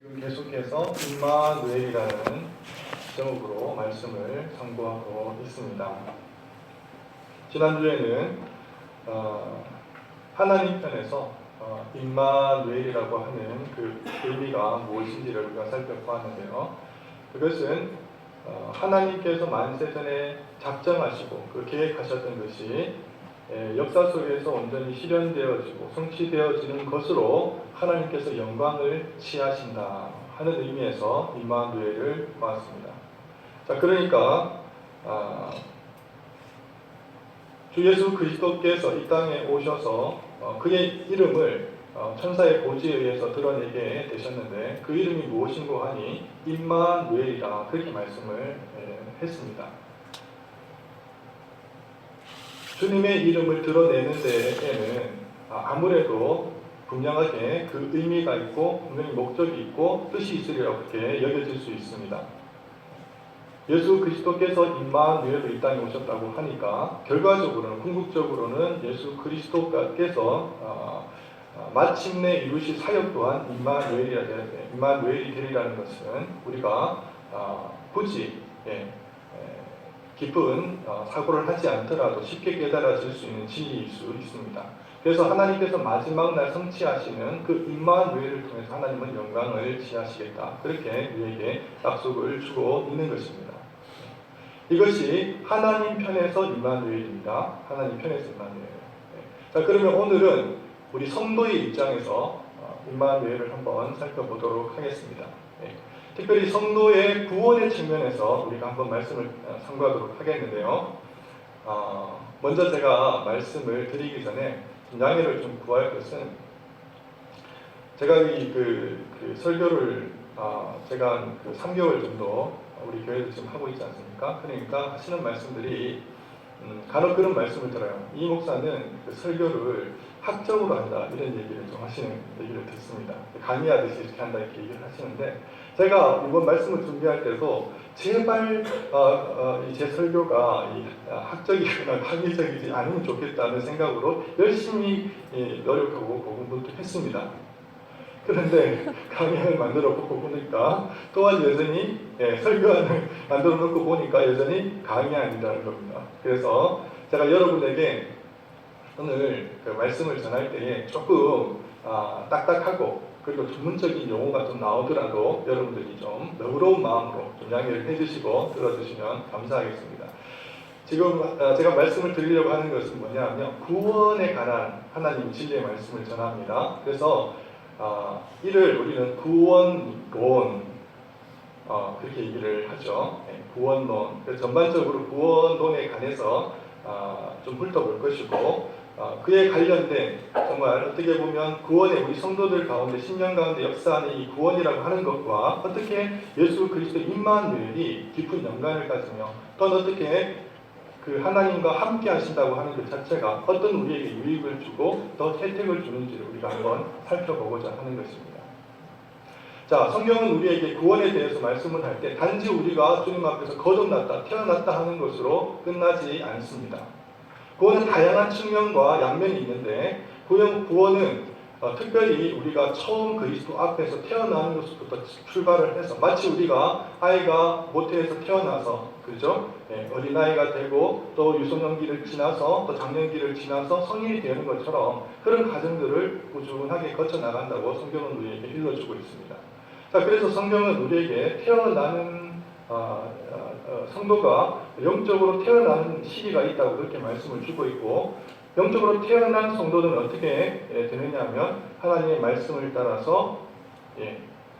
지금 계속해서 임마누엘이라는 제목으로 말씀을 선고하고 있습니다. 지난주에는 하나님 편에서 임마누엘이라고 하는 그 의미가 무엇인지를 우리가 살펴보았는데요. 그것은 하나님께서 만세전에 작정하시고 그 계획하셨던 것이 역사 속에서 온전히 실현되어지고 성취되어지는 것으로 하나님께서 영광을 취하신다 하는 의미에서 임마누엘을 보았습니다. 자, 그러니까 주 예수 그리스도께서 이 땅에 오셔서 그의 이름을 천사의 고지에 의해서 드러내게 되셨는데 그 이름이 무엇인고 하니 임마누엘이라 그렇게 말씀을 했습니다. 주님의 이름을 드러내는 데에는 아무래도 분명하게 그 의미가 있고 분명히 목적이 있고 뜻이 있으리라고 그렇게 여겨질 수 있습니다. 예수 그리스도께서 임마누엘로 이 땅에 오셨다고 하니까 결과적으로는 궁극적으로는 예수 그리스도께서 마침내 이루실 사역 또한 임마누엘이 되리라는 것은 우리가 굳이 깊은 사고를 하지 않더라도 쉽게 깨달아질 수 있는 진리일 수 있습니다. 그래서 하나님께서 마지막 날 성취하시는 그 임마누엘을 통해서 하나님은 영광을 취하시겠다. 그렇게 우리에게 약속을 주고 있는 것입니다. 이것이 하나님 편에서 임마누엘입니다. 하나님 편에서 임마누엘. 자, 그러면 오늘은 우리 성도의 입장에서 임마누엘을 한번 살펴보도록 하겠습니다. 특별히 성도의 구원의 측면에서 우리가 한번 말씀을 상고하도록 하겠는데요. 먼저 제가 말씀을 드리기 전에 양해를 좀 구할 것은 제가 그 설교를 제가 한 3개월 정도 우리 교회에서 지금 하고 있지 않습니까? 그러니까 하시는 말씀들이 간혹 그런 말씀을 들어요. 이 목사는 그 설교를 학적으로 한다 이런 얘기를 좀 하시는 얘기를 듣습니다. 강의하듯이 이렇게 한다 이렇게 얘기를 하시는데 제가 이번 말씀을 준비할 때도 제발 제 설교가 학적이거나 학위적이지 않으면 좋겠다는 생각으로 열심히 노력하고 고군분투했습니다. 그런데 강의를 만들어 보고 보니까 또한 여전히 설교안을 만들어 놓고 보니까 여전히 강의 아니라는 겁니다. 그래서 제가 여러분에게 오늘 그 말씀을 전할 때에 조금 딱딱하고 그리고 전문적인 용어가 좀 나오더라도 여러분들이 좀 너그러운 마음으로 좀 양해를 해주시고 들어주시면 감사하겠습니다. 지금 제가 말씀을 드리려고 하는 것은 뭐냐면 구원에 관한 하나님 진리의 말씀을 전합니다. 그래서 이를 우리는 구원론 그렇게 얘기를 하죠. 구원론. 그래서 전반적으로 구원론에 관해서 좀 훑어볼 것이고 그에 관련된 정말 어떻게 보면 구원의 우리 성도들 가운데 10년 가운데 역사하는 이 구원이라고 하는 것과 어떻게 예수 그리스도 임마누엘이 깊은 연관을 가지며 또는 어떻게 그 하나님과 함께 하신다고 하는 그 자체가 어떤 우리에게 유익을 주고 또 혜택을 주는지를 우리가 한번 살펴보고자 하는 것입니다. 자, 성경은 우리에게 구원에 대해서 말씀을 할 때 단지 우리가 주님 앞에서 거듭났다, 태어났다 하는 것으로 끝나지 않습니다. 구원은 다양한 측면과 양면이 있는데 구원은 특별히 우리가 처음 그리스도 앞에서 태어나는 것부터 출발을 해서 마치 우리가 아이가 모태에서 태어나서 그죠? 어린아이가 되고 또 유소년기를 지나서 또 장년기를 지나서 성인이 되는 것처럼 그런 과정들을 꾸준하게 거쳐 나간다고 성경은 우리에게 일러주고 있습니다. 자, 그래서 성경은 우리에게 태어나는 성도가 영적으로 태어나는 시기가 있다고 그렇게 말씀을 주고 있고 영적으로 태어난 성도는 어떻게 되느냐 하면 하나님의 말씀을 따라서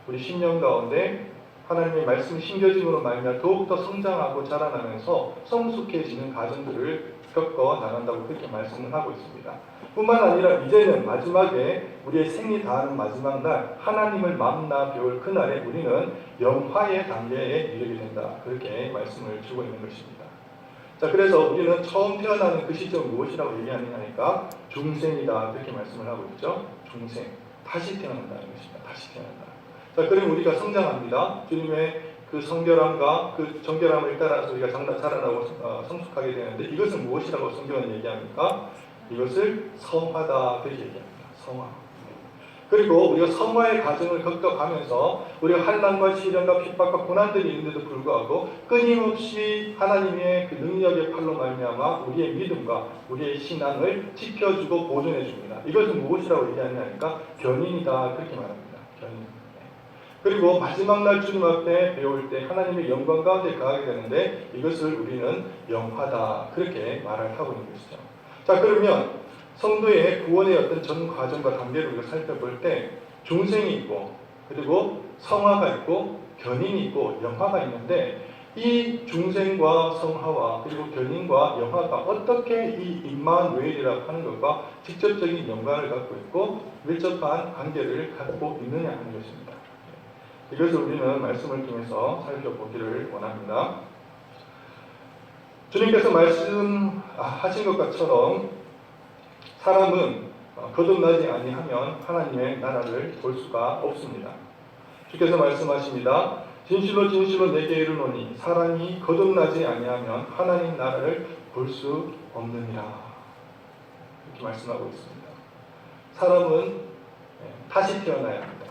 우리 심령 가운데 하나님의 말씀이 심겨짐으로 말미암아 더욱더 성장하고 자라나면서 성숙해지는 과정들을 겪어 나간다고 그렇게 말씀을 하고 있습니다. 뿐만 아니라 이제는 마지막에 우리의 생이 다하는 마지막 날 하나님을 만나 뵈올 그날에 우리는 영화의 단계에 이르게 된다. 그렇게 말씀을 주고 있는 것입니다. 자, 그래서 우리는 처음 태어나는 그 시점 무엇이라고 얘기하느냐니까 중생이다. 그렇게 말씀을 하고 있죠. 중생. 다시 태어난다는 것입니다. 다시 태어난다. 자, 그럼 우리가 성장합니다. 주님의 그 성결함과 그 정결함을 따라서 우리가 자라나고 성숙하게 되는데 이것은 무엇이라고 성경은 얘기합니까? 이것을 성화다. 그렇게 얘기합니다. 성화. 그리고 우리가 성화의 과정을 겪어가면서 우리가 환난과 시련과 핍박과 고난들이 있는데도 불구하고 끊임없이 하나님의 그 능력의 팔로 말미암아 우리의 믿음과 우리의 신앙을 지켜주고 보존해 줍니다. 이것은 무엇이라고 얘기하냐니까 견인이다 그렇게 말합니다. 견인. 그리고 마지막 날 주님 앞에 배울 때 하나님의 영광 가운데 가게 되는데 이것을 우리는 영화다 그렇게 말을 하고 있는 것이죠. 자, 그러면 성도의 구원의 어떤 전 과정과 단계를 우리가 살펴볼 때 중생이 있고 그리고 성화가 있고 견인이 있고 영화가 있는데 이 중생과 성화와 그리고 견인과 영화가 어떻게 이 임마누엘이라고 하는 것과 직접적인 연관을 갖고 있고 밀접한 관계를 갖고 있느냐 하는 것입니다. 이것을 우리는 말씀을 통해서 살펴보기를 원합니다. 주님께서 말씀하신 것처럼 사람은 거듭나지 아니하면 하나님의 나라를 볼 수가 없습니다. 주께서 말씀하십니다. 진실로 진실로 내게 이르노니 사람이 거듭나지 아니하면 하나님 나라를 볼 수 없느니라. 이렇게 말씀하고 있습니다. 사람은 다시 태어나야 합니다.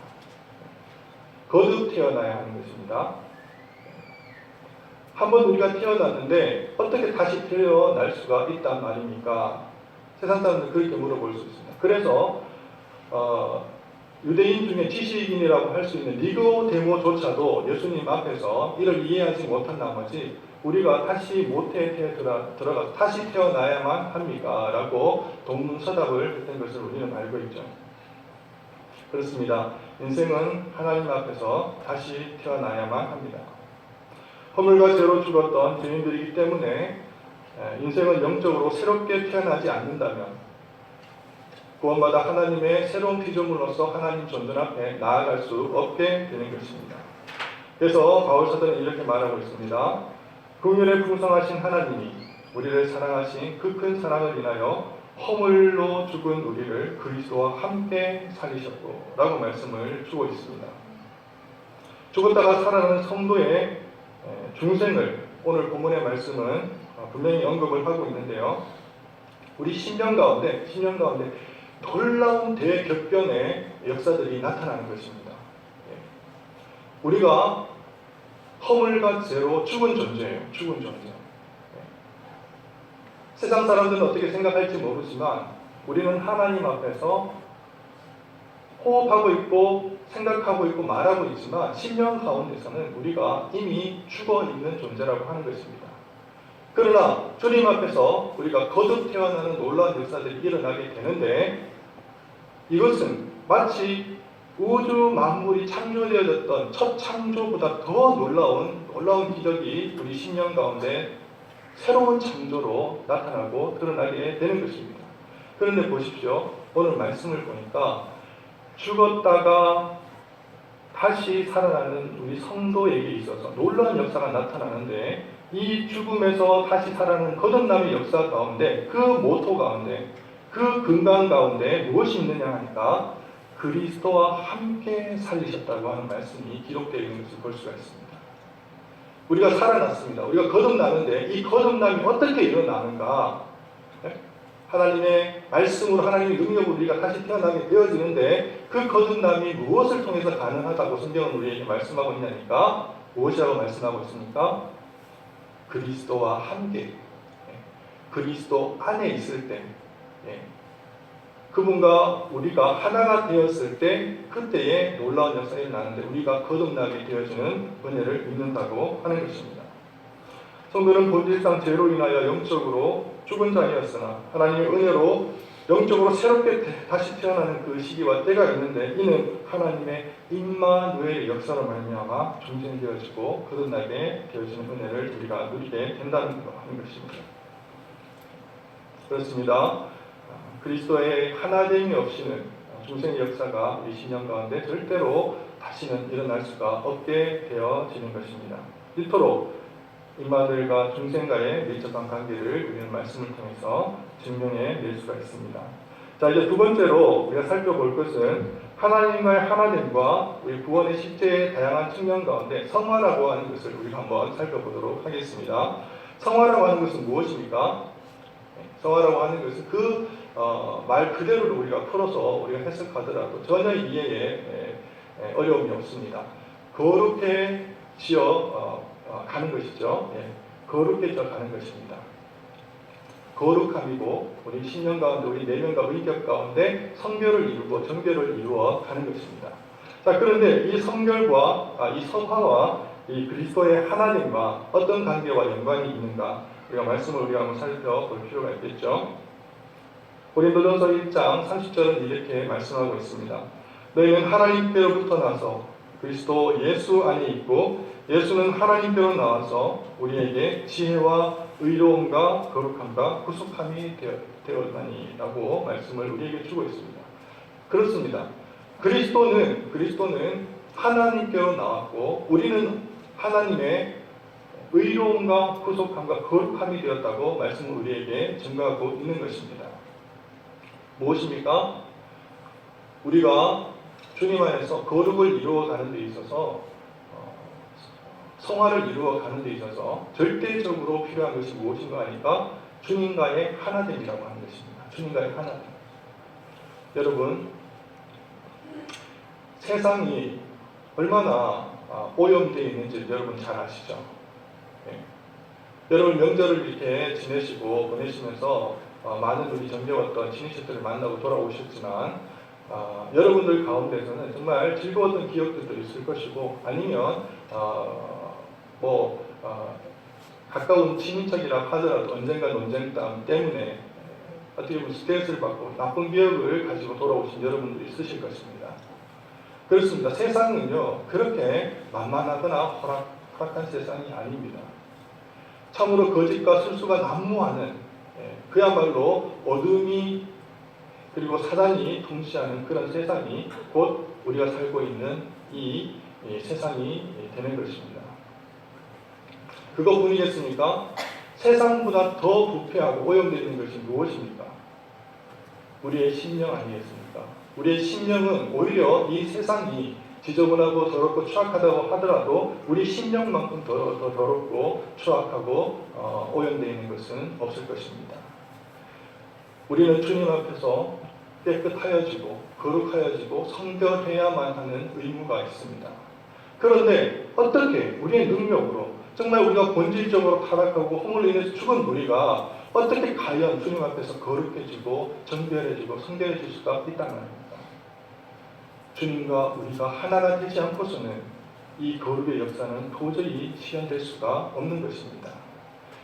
거듭 태어나야 하는 것입니다. 한번 우리가 태어났는데 어떻게 다시 태어날 수가 있단 말입니까? 세상 사람들 그렇게 물어볼 수 있습니다. 그래서 유대인 중에 지식인이라고 할 수 있는 니고데모조차도 예수님 앞에서 이를 이해하지 못한 나머지 우리가 다시 모태에 들어가 다시 태어나야만 합니까? 라고 동문서답을 했던 것을 우리는 알고 있죠. 그렇습니다. 인생은 하나님 앞에서 다시 태어나야만 합니다. 허물과 죄로 죽었던 죄인들이기 때문에 인생은 영적으로 새롭게 태어나지 않는다면 구원받아 하나님의 새로운 피조물로서 하나님 존전 앞에 나아갈 수 없게 되는 것입니다. 그래서 바울 사도는 이렇게 말하고 있습니다. 긍휼에 풍성하신 하나님이 우리를 사랑하신 그 큰 사랑을 인하여 허물로 죽은 우리를 그리스도와 함께 살리셨고 라고 말씀을 주고 있습니다. 죽었다가 살아나는 성도의 중생을 오늘 본문의 말씀은 분명히 언급을 하고 있는데요. 우리 신명 가운데 놀라운 대격변의 역사들이 나타나는 것입니다. 우리가 허물과 죄로 죽은 존재예요. 죽은 존재. 세상 사람들은 어떻게 생각할지 모르지만 우리는 하나님 앞에서 호흡하고 있고 생각하고 있고 말하고 있지만 신명 가운데서는 우리가 이미 죽어 있는 존재라고 하는 것입니다. 그러나 주님 앞에서 우리가 거듭 태어나는 놀라운 역사들이 일어나게 되는데 이것은 마치 우주 만물이 창조되어졌던 첫 창조보다 더 놀라운 기적이 우리 신명 가운데 새로운 창조로 나타나고 드러나게 되는 것입니다. 그런데 보십시오. 오늘 말씀을 보니까 죽었다가 다시 살아나는 우리 성도에게 있어서 놀라운 역사가 나타나는데 이 죽음에서 다시 살아나는 거듭남의 역사 가운데 그 모토 가운데 그 근간 가운데 무엇이 있느냐 하니까 그리스도와 함께 살리셨다고 하는 말씀이 기록되어 있는 것을 볼 수가 있습니다. 우리가 살아났습니다. 우리가 거듭나는데 이 거듭남이 어떻게 일어나는가? 하나님의 말씀으로 하나님의 능력으로 우리가 다시 태어나게 되어지는데 그 거듭남이 무엇을 통해서 가능하다고 성경은 우리에게 말씀하고 있냐니까 무엇이라고 말씀하고 있습니까? 그리스도와 함께 그리스도 안에 있을 때 그분과 우리가 하나가 되었을 때 그때의 놀라운 역사가 일어나는데 우리가 거듭나게 되어지는 은혜를 입는다고 하는 것입니다. 성도는 본질상 죄로 인하여 영적으로 죽은 자이었으나 하나님의 은혜로 영적으로 새롭게 다시 태어나는 그 시기와 때가 있는데 이는 하나님의 임마누엘의 역사로 말미암아 중생되어지고 거듭나게 되어지는 은혜를 우리가 누리게 된다는 것입니다. 그렇습니다. 그리스도의 하나됨이 없이는 중생의 역사가 우리 신령 가운데 절대로 다시는 일어날 수가 없게 되어지는 것입니다. 이토록 임마누엘과 중생과의 밀접한 관계를 우리는 말씀을 통해서 증명해 낼 수가 있습니다. 자, 이제 두 번째로 우리가 살펴볼 것은 하나님과의 하나됨과 우리 구원의 실제의 다양한 측면 가운데 성화라고 하는 것을 우리가 한번 살펴보도록 하겠습니다. 성화라고 하는 것은 무엇입니까? 성화라고 하는 것은 그 말 그대로를 우리가 풀어서 우리가 해석하더라도 전혀 이해에 어려움이 없습니다. 거룩해 지어 가는 것이죠. 거룩해 져 가는 것입니다. 거룩함이고 우리 신령 가운데 우리 내면과 의격 가운데 성결을 이루고 정결을 이루어 가는 것입니다. 자, 그런데 이 성결과 이 성화와 이 그리스도의 하나님과 어떤 관계와 연관이 있는가? 우리가 말씀을 우리가 한번 살펴볼 필요가 있겠죠. 고린도전서 1장 30절은 이렇게 말씀하고 있습니다. 너희는 하나님께로부터 나서 그리스도 예수 안에 있고 예수는 하나님께로 나와서 우리에게 지혜와 의로움과 거룩함과 구속함이 되었나니라고 말씀을 우리에게 주고 있습니다. 그렇습니다. 그리스도는 하나님께로 나왔고 우리는 하나님의 의로움과 구속함과 거룩함이 되었다고 말씀을 우리에게 증거하고 있는 것입니다. 무엇입니까? 우리가 주님 안에서 거룩을 이루어가는 데 있어서 성화를 이루어가는 데 있어서 절대적으로 필요한 것이 무엇인가 하니까 주님과의 하나됨이라고 하는 것입니다. 주님과의 하나됨. 여러분, 세상이 얼마나 오염되어 있는지 여러분 잘 아시죠? 여러분 명절을 이렇게 지내시고 보내시면서 많은 우리 정겨웠던 친인척들을 만나고 돌아오셨지만 여러분들 가운데서는 정말 즐거웠던 기억들도 있을 것이고 아니면 가까운 친인척이라 하더라도 언젠가 논쟁담 때문에 어떻게 보면 스트레스를 받고 나쁜 기억을 가지고 돌아오신 여러분들이 있으실 것입니다. 그렇습니다. 세상은요 그렇게 만만하거나 허락한 세상이 아닙니다. 참으로 거짓과 술수가 난무하는 그야말로 어둠이 그리고 사단이 통치하는 그런 세상이 곧 우리가 살고 있는 이 세상이 되는 것입니다. 그것뿐이겠습니까? 세상보다 더 부패하고 오염되는 것이 무엇입니까? 우리의 심령 아니겠습니까? 우리의 심령은 오히려 이 세상이 지저분하고 더럽고 추악하다고 하더라도 우리 심령만큼 더 더럽고 추악하고 오염되어 있는 것은 없을 것입니다. 우리는 주님 앞에서 깨끗하여지고 거룩하여지고 성결해야만 하는 의무가 있습니다. 그런데 어떻게 우리의 능력으로 정말 우리가 본질적으로 타락하고 허물로 인해서 죽은 우리가 어떻게 과연 주님 앞에서 거룩해지고 정결해지고 성결해질 수가 있단 말입니다. 주님과 우리가 하나가 되지 않고서는 이 거룩의 역사는 도저히 실현될 수가 없는 것입니다.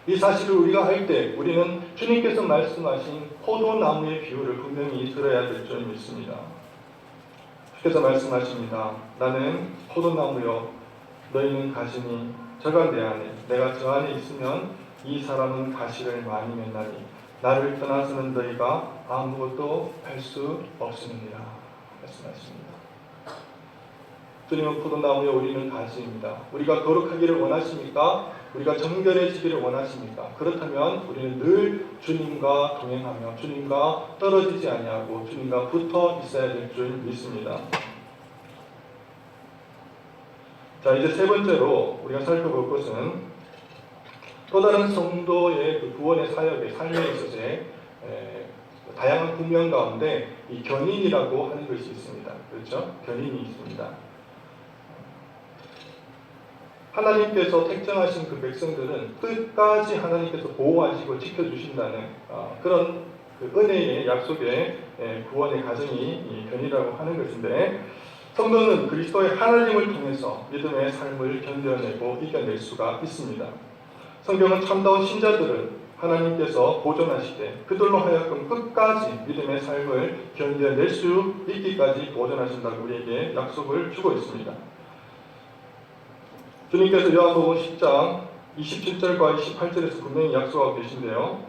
이 사실을 우리가 알 때 우리는 주님께서 말씀하신 포도나무의 비유를 분명히 들어야 될 줄 믿습니다. 주께서 말씀하십니다. 나는 포도나무요 너희는 가시니 저가 내 안에 내가 저 안에 있으면 이 사람은 가시를 많이 맺나니 나를 떠나서는 너희가 아무것도 할 수 없으니라 말씀하십니다. 주님은 포도나무에 우리는 가시입니다. 우리가 거룩하기를 원하십니까? 우리가 정결해지기를 원하십니까? 그렇다면 우리는 늘 주님과 동행하며 주님과 떨어지지 아니하고 주님과 붙어 있어야 될 줄 믿습니다. 자, 이제 세 번째로 우리가 살펴볼 것은 또 다른 성도의 그 구원의 사역의 삶에 있어서의 다양한 국면 가운데 이 견인이라고 하는 것이 있습니다. 그렇죠? 견인이 있습니다. 하나님께서 택정하신 그 백성들은 끝까지 하나님께서 보호하시고 지켜주신다는 그런 그 은혜의 약속의 구원의 가정이 견이라고 하는 것인데 성도는 그리스도의 하나님을 통해서 믿음의 삶을 견뎌내고 이겨낼 수가 있습니다. 성경은 참다운 신자들을 하나님께서 보존하시되 그들로 하여금 끝까지 믿음의 삶을 견뎌낼 수 있기까지 보존하신다고 우리에게 약속을 주고 있습니다. 주님께서 요한복음 10장 27절과 28절에서 분명히 약속하고 계신데요.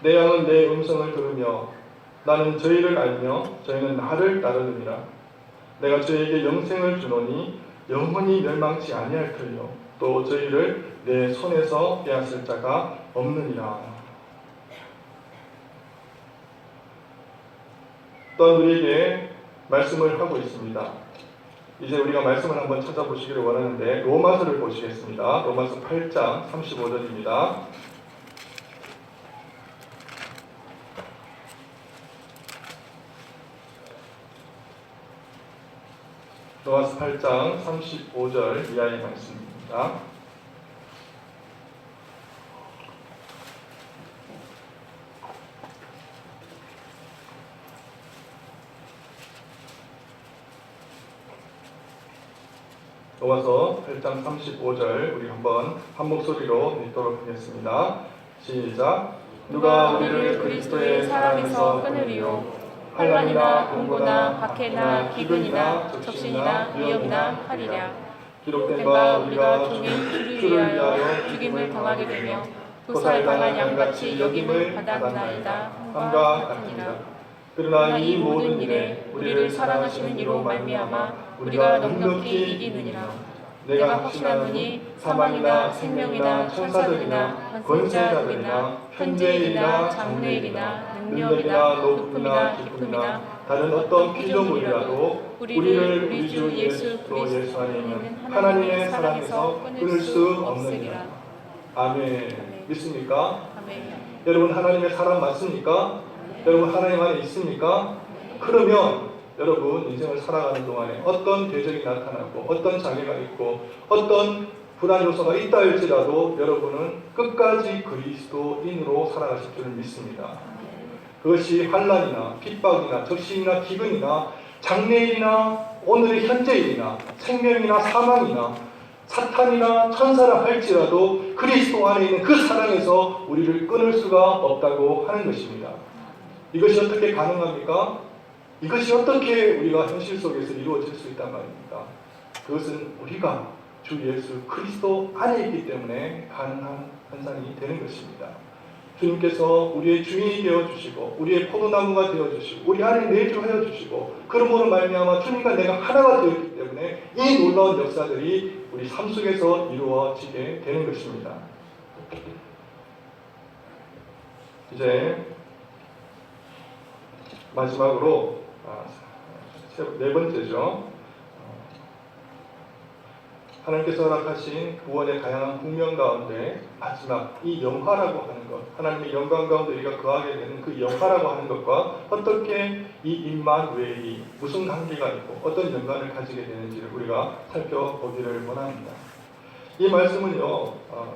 내 양은 내 음성을 들으며 나는 저희를 알며 저희는 나를 따르느니라. 내가 저희에게 영생을 주노니 영원히 멸망치 아니할 터이요 또 저희를 내 손에서 빼앗을 자가 없느니라. 또한 우리에게 말씀을 하고 있습니다. 이제 우리가 말씀을 한번 찾아보시기를 원하는데 로마서를 보시겠습니다. 로마서 8장 35절입니다. 로마서 8장 35절 이하의 말씀입니다. 로마서 8장 35절 우리 한번 한 목소리로 읽도록 하겠습니다. 시작. 누가 우리를 그리스도의 사랑에서 끊으리요? 환난이나 공고나 박해나 기근이나 적신이나 위협이나 칼이랴. 기록된 바 우리가 종의 주를 위하여 죽임을 당하게 되며 도살당한 양같이 여김을 받았나이다 함과 같으니라. 그러나 이 모든 일에 우리를 사랑하시는 이로 말미암아 우리가 넉넉히 이기느니라. 내가 확신하노니 사망이나 생명이나 천사들이나 권세자들이나 현재일이나 장래일이나 능력이나 높음이나 깊음이나 다른 어떤 피조물이라도 우리를 우리 주 예수 그리스도 안에 있는 하나님의 사랑에서 끊을 수 없느니라. 아멘. 믿습니까? 아멘. 여러분 하나님의 사랑 맞습니까? 여러분 하나님 안에 있습니까? 그러면 여러분 인생을 살아가는 동안에 어떤 대적이 나타나고 어떤 장애가 있고 어떤 불안 요소가 있다 할지라도 여러분은 끝까지 그리스도인으로 살아가실 줄을 믿습니다. 그것이 환난이나 핍박이나 적신이나 기근이나 장래일이나 오늘의 현재일이나 생명이나 사망이나 사탄이나 천사라 할지라도 그리스도 안에 있는 그 사랑에서 우리를 끊을 수가 없다고 하는 것입니다. 이것이 어떻게 가능합니까? 이것이 어떻게 우리가 현실 속에서 이루어질 수 있단 말입니까? 그것은 우리가 주 예수 그리스도 안에 있기 때문에 가능한 현상이 되는 것입니다. 주님께서 우리의 주인이 되어주시고 우리의 포도나무가 되어주시고 우리 안에 내주하여 주시고 그러므로 말미암아 주님과 내가 하나가 되었기 때문에 이 놀라운 역사들이 우리 삶 속에서 이루어지게 되는 것입니다. 이제 마지막으로 네 번째죠. 하나님께서 허락하신 구원의 다양한 국면 가운데 마지막 이 영화라고 하는 것, 하나님의 영광 가운데 우리가 거하게 되는 그 영화라고 하는 것과 어떻게 이 임마누엘이 무슨 관계가 있고 어떤 연관을 가지게 되는지를 우리가 살펴보기를 원합니다. 이 말씀은요,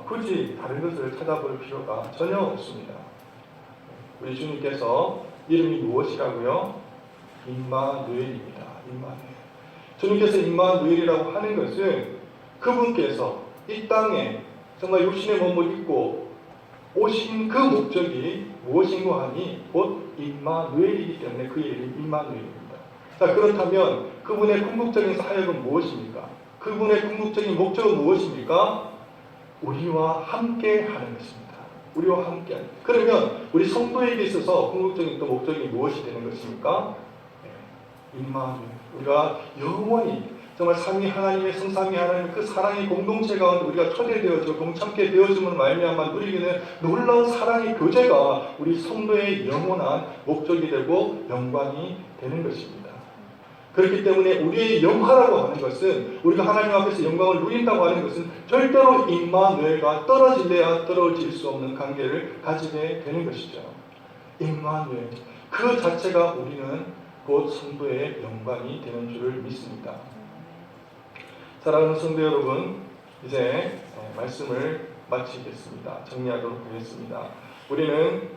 굳이 다른 것을 찾아볼 필요가 전혀 없습니다. 우리 주님께서 이름이 무엇이라고요? 임마누엘입니다. 임마누엘. 주님께서 임마누엘이라고 하는 것은 그분께서 이 땅에 정말 육신의 몸을 입고 오신 그 목적이 무엇인가 하니 곧 임마누엘이기 때문에 그 이름이 임마누엘입니다. 자, 그렇다면 그분의 궁극적인 사역은 무엇입니까? 그분의 궁극적인 목적은 무엇입니까? 우리와 함께 하는 것입니다. 우리와 함께 하는. 그러면 우리 성도에게 있어서 궁극적인 또 목적이 무엇이 되는 것입니까? 임마누엘. 우리가 영원히 정말 삼위 하나님의 성삼위 하나님의 그 사랑의 공동체 가운데 우리가 초대되어져 동참케 되어짐을 말미암아 누리기는 놀라운 사랑의 교제가 우리 성도의 영원한 목적이 되고 영광이 되는 것입니다. 그렇기 때문에 우리의 영화라고 하는 것은 우리가 하나님 앞에서 영광을 누린다고 하는 것은 절대로 임마누엘과 떨어질래야 떨어질 수 없는 관계를 가지게 되는 것이죠. 임마누엘. 그 자체가 우리는 곧 성도의 영광이 되는 줄을 믿습니다. 사랑하는 성도 여러분, 이제 말씀을 마치겠습니다. 정리하도록 하겠습니다. 우리는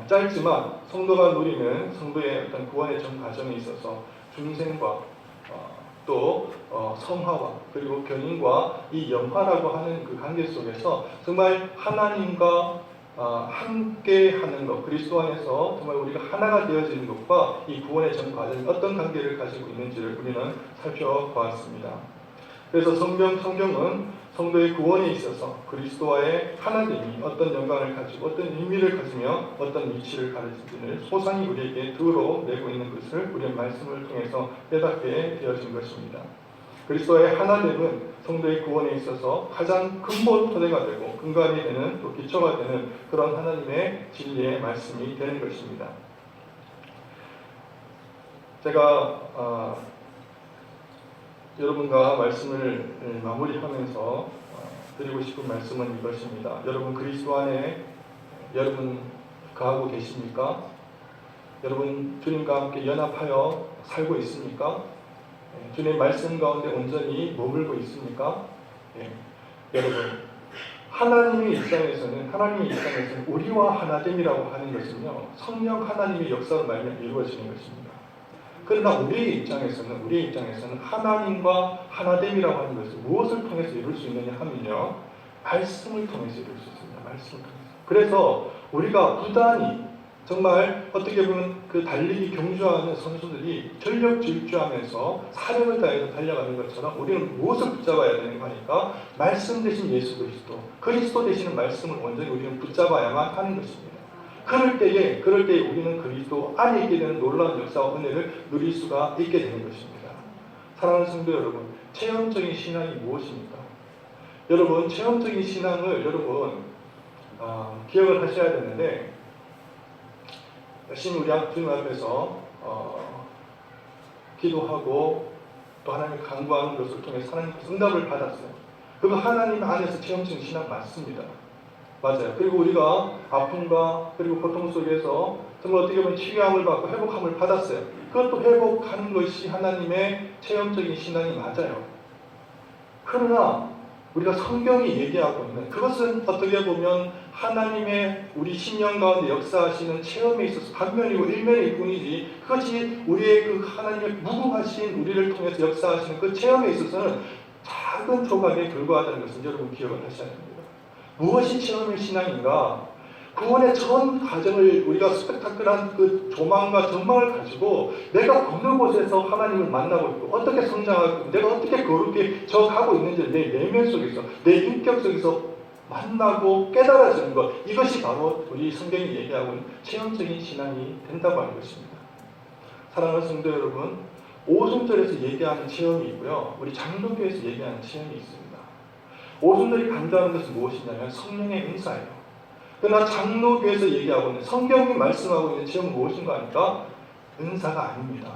짧지만 성도가 누리는 성도의 어떤 구원의 전 과정에 있어서 중생과 또 성화와 그리고 견인과 이 영화라고 하는 그 관계 속에서 정말 하나님과 함께 하는 것, 그리스도 안에서 정말 우리가 하나가 되어지는 것과 이 구원의 전 과정이 어떤 관계를 가지고 있는지를 우리는 살펴보았습니다. 그래서 성경은 성도의 구원에 있어서 그리스도와의 하나됨이 어떤 영광을 가지고 어떤 의미를 가지며 어떤 위치를 가르치는지를 소상히 우리에게 드러내고 있는 것을 우리의 말씀을 통해서 깨닫게 되어진 것입니다. 그리스도의 하나됨은 성도의 구원에 있어서 가장 근본 토대가 되고 근간이 되는 또 기초가 되는 그런 하나님의 진리의 말씀이 되는 것입니다. 제가 여러분과 말씀을 마무리하면서 드리고 싶은 말씀은 이것입니다. 여러분 그리스도 안에 여러분 거하고 계십니까? 여러분 주님과 함께 연합하여 살고 있습니까? 주님의 말씀 가운데 온전히 머물고 있습니까? 여러분, 하나님의 입장에서는 우리와 하나됨이라고 하는 것은요, 성령 하나님의 역사로 말미암아 이루어지는 것입니다. 그러나 우리의 입장에서는 하나님과 하나됨이라고 하는 것을 무엇을 통해서 이룰 수 있느냐 하면요, 말씀을 통해서 이룰 수 있습니다. 말씀을 통해서. 그래서 우리가 부단히 정말 어떻게 보면 그 달리기 경주하는 선수들이 전력 질주하면서 사력을 다해서 달려가는 것처럼 우리는 무엇을 붙잡아야 되는 거니까 말씀 대신 예수 그리스도 되시는 말씀을 온전히 우리는 붙잡아야만 하는 것입니다. 그럴 때에 우리는 그리스도 안에 있게 되는 놀라운 역사와 은혜를 누릴 수가 있게 되는 것입니다. 사랑하는 성도 여러분, 체험적인 신앙이 무엇입니까? 여러분, 체험적인 신앙을 기억을 하셔야 되는데, 열심히 우리 주님 앞에서 기도하고 또 하나님을 간구하는 것을 통해 하나님께서 응답을 받았어요. 그거 하나님 안에서 체험적인 신앙 맞습니다. 맞아요. 그리고 우리가 아픔과 그리고 고통 속에서 정말 어떻게 보면 치유함을 받고 회복함을 받았어요. 그것도 회복하는 것이 하나님의 체험적인 신앙이 맞아요. 그러나 우리가 성경이 얘기하고 있는 그것은 어떻게 보면 하나님의 우리 심령 가운데 역사하시는 체험에 있어서 반면이고 일면일 뿐이지, 그것이 우리의 그 하나님의 무궁하신 우리를 통해서 역사하시는 그 체험에 있어서는 작은 조각에 불과하다는 것을 여러분 기억을 하셔야 됩니다. 무엇이 체험의 신앙인가? 구원의 전 과정을 우리가 스펙타클한 그 조망과 전망을 가지고 내가 어느 곳에서 하나님을 만나고 있고 어떻게 성장하고 있고 내가 어떻게 거룩히 저 가고 있는지 내 내면 속에서 내 인격 속에서 만나고 깨달아지는 것, 이것이 바로 우리 성경이 얘기하고 있는 체험적인 신앙이 된다고 하는 것입니다. 사랑하는 성도 여러분, 오순절에서 얘기하는 체험이 있고요, 우리 장로교에서 얘기하는 체험이 있습니다. 오순절이 강조하는 것은 무엇이냐면 성령의 은사예요. 그러나 장로교에서 얘기하고 있는, 성경이 말씀하고 있는 체험은 무엇인가 하니까 은사가 아닙니다.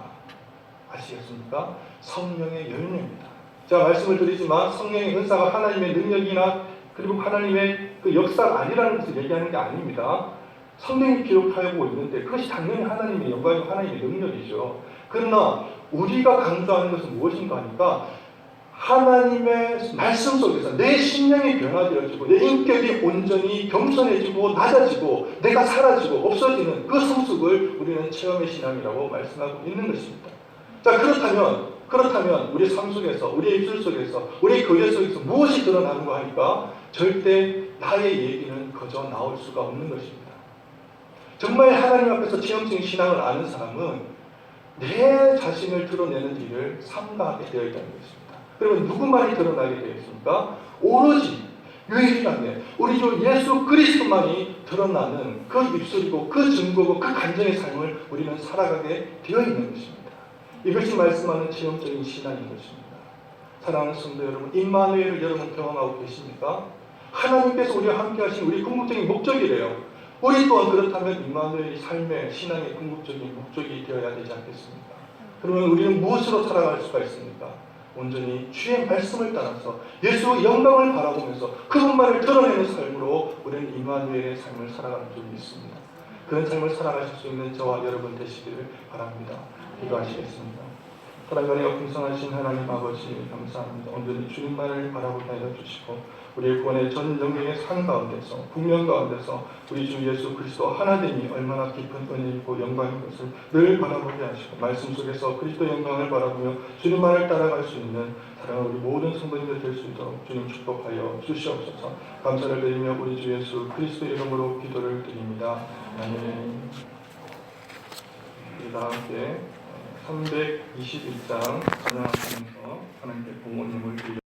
아시겠습니까? 성령의 열매입니다. 제가 말씀을 드리지만 성령의 은사가 하나님의 능력이나 그리고 하나님의 그 역사가 아니라는 것을 얘기하는 게 아닙니다. 성경이 기록하고 있는데 그것이 당연히 하나님의 영광이고 하나님의 능력이죠. 그러나 우리가 강조하는 것은 무엇인가 하니까 하나님의 말씀 속에서 내 심령이 변화되어지고 내 인격이 온전히 겸손해지고 낮아지고 내가 사라지고 없어지는 그 성숙을 우리는 체험의 신앙이라고 말씀하고 있는 것입니다. 자, 그렇다면 우리 삶 속에서, 우리의 입술 속에서, 우리의 교회 속에서 무엇이 드러나는가 하니까 절대 나의 얘기는 그저 나올 수가 없는 것입니다. 정말 하나님 앞에서 체험적인 신앙을 아는 사람은 내 자신을 드러내는 일을 삼가하게 되어 있다는 것입니다. 그러면 누구만이 드러나게 되겠습니까? 오로지 유일하게 우리 주 예수 그리스도만이 드러나는 그 입술이고 그 증거고 그 간증의 삶을 우리는 살아가게 되어 있는 것입니다. 이것이 말씀하는 체험적인 신앙인 것입니다. 사랑하는 성도 여러분, 임마누엘을 여러분 경험하고 계십니까? 하나님께서 우리와 함께 하신 우리 궁극적인 목적이래요. 우리 또한 그렇다면 임마누엘이 삶의 신앙의 궁극적인 목적이 되어야 되지 않겠습니까? 그러면 우리는 무엇으로 살아갈 수가 있습니까? 온전히 주의 말씀을 따라서 예수의 영광을 바라보면서 그분만을 드러내는 삶으로 우리는 임마누엘의 삶을 살아가는 줄 믿습니다. 그런 삶을 살아가실 수 있는 저와 여러분 되시기를 바랍니다. 기도하시겠습니다. 사랑하여 풍성하신 하나님 아버지 감사합니다. 온전히 주님만을 바라보게 하여 주시고 우리의 구원의 전 영역의 산 가운데서 국면 가운데서 우리 주 예수 그리스도 하나됨이 얼마나 깊은 은혜이고 영광인 것을 늘 바라보게 하시고 말씀 속에서 그리스도 영광을 바라보며 주님만을 따라갈 수 있는 사랑하는 우리 모든 성도님들 될 수 있도록 주님 축복하여 주시옵소서. 감사를 드리며 우리 주 예수 그리스도 이름으로 기도를 드립니다. 아멘. 우리 다 함께 321장 찬양하면서 하나님께 공헌님을 드리겠습니다.